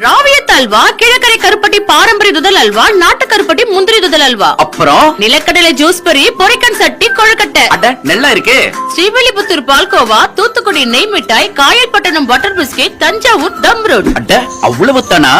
ராவியத் அல்வா, கிழக்கரை கருப்பட்டி பாரம்பரிய துதல் அல்வா, நாட்டு கருப்பட்டி முந்திரி துதல் அல்வா, அப்புறம் நிலக்கடலை ஜூஸ் பொரி, பொரிக்கன் சட்டி, கொழுக்கட்டை. அட நல்லா இருக்கே. ஸ்ரீவில்லிபுத்தூர் பால்கோவா, தூத்துக்குடி நெய் மிட்டாய், காயல்பட்டணம் பட்டர் பிஸ்கெட், தஞ்சாவூர் தம் ரோட். அட அவ்வளவு தானா?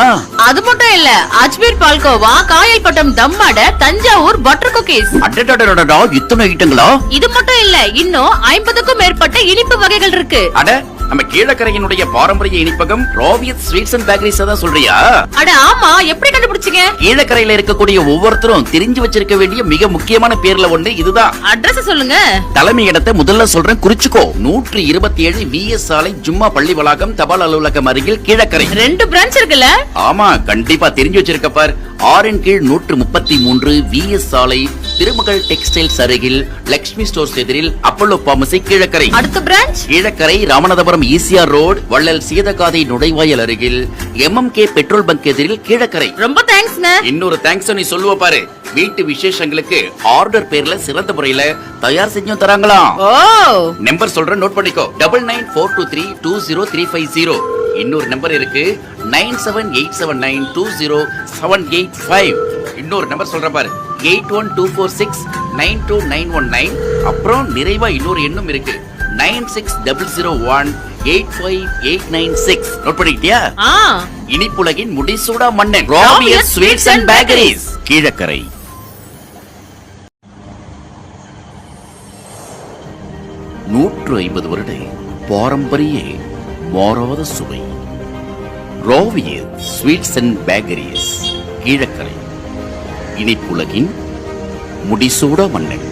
அது மட்டும் இல்ல, அஜ்மீர் பால்கோவா, காயல்பட்டம் தம் அடை, தஞ்சாவூர் பட்டர் குக்கீஸ். அடடடடடா, இத்தனை ஐட்டங்களா? இது மட்டும் இல்ல, இன்னும் 50க்கும் மேற்பட்ட இனிப்பு வகைகள் இருக்கு. அட நம்ம கீழக்கரையினுடைய பாரம்பரிய இனிப்பகம் ராவியத் ஸ்வீட்ஸ் அண்ட் பேக்கரிஸ் தான் சொல்றியா? அட ஆமா, எப்படி கண்டுபிடிச்சீங்க? கீழக்கரையில இருக்கக்கூடிய ஒவ்வொருத்தரும் தெரிஞ்சு வச்சிருக்க வேண்டிய மிக முக்கியமான பேர்ல ஒண்ணு இதுதான். அட்ரஸ் சொல்லுங்க. தலைமை இடத்தை முதல்ல சொல்றேன், குறிச்சுக்கோ. 127 விஎஸ் சாலை, ஜும்மா பள்ளி வளாகம், தபால் அலுவலகம் அருகில் கீழக்கரை. 2 பிரான்ச் இருக்குல்ல? ஆமா, கண்டிப்பா தெரிஞ்சு வச்சிருக்க பார். 6 கீழ் 133 விஎஸ் சாலை, திருமகள் டெக்ஸ்டைல்ஸ் அருகில், லக்ஷ்மி ஸ்டோர்ஸ் எதிரில், அப்பல்லோ பார்மசி கீழக்கரை. அடுத்த branch Keelakarai Ramanathapuram ECR road, Vallal Seethakathi நுழைவாயில் அருகில், MMK பெட்ரோல் பங்க் எதிரில் கீழக்கரை. ரொம்ப தேங்க்ஸ்ங்க. இன்னொரு தேங்க்ஸ் நீ சொல்லுவ பாரு. வீட்டு விசேஷங்களுக்கு ஆர்டர் பேர்ல சிறந்த முறையில தயார் செஞ்சும் தராங்களாம். ஓ, நம்பர் சொல்றேன், நோட் பண்ணிக்கோ. 9942320350. இன்னொரு நம்பர் இருக்கு, 9787920785. இன்னொரு நம்பர் சொல்ற பாரு, 8124692919. அப்புறம் நிறைவா இன்னொரு எண்ணும் இருக்கு, 9600185896. நோட் பண்ணிக்கிட்டியா? இனிப்புலகின் முடிசூடா மன்னன் ராவியத் ஸ்வீட்ஸ் அண்ட் பேக்கரிஸ், கீழக்கரை. 150 வருட பாரம்பரிய மாறாத சுவை ராவியத் ஸ்வீட்ஸ் அண்ட் பேக்கரிஸ், கீழக்கரை. இனிப்புலகின் முடிசூடா மன்னன்.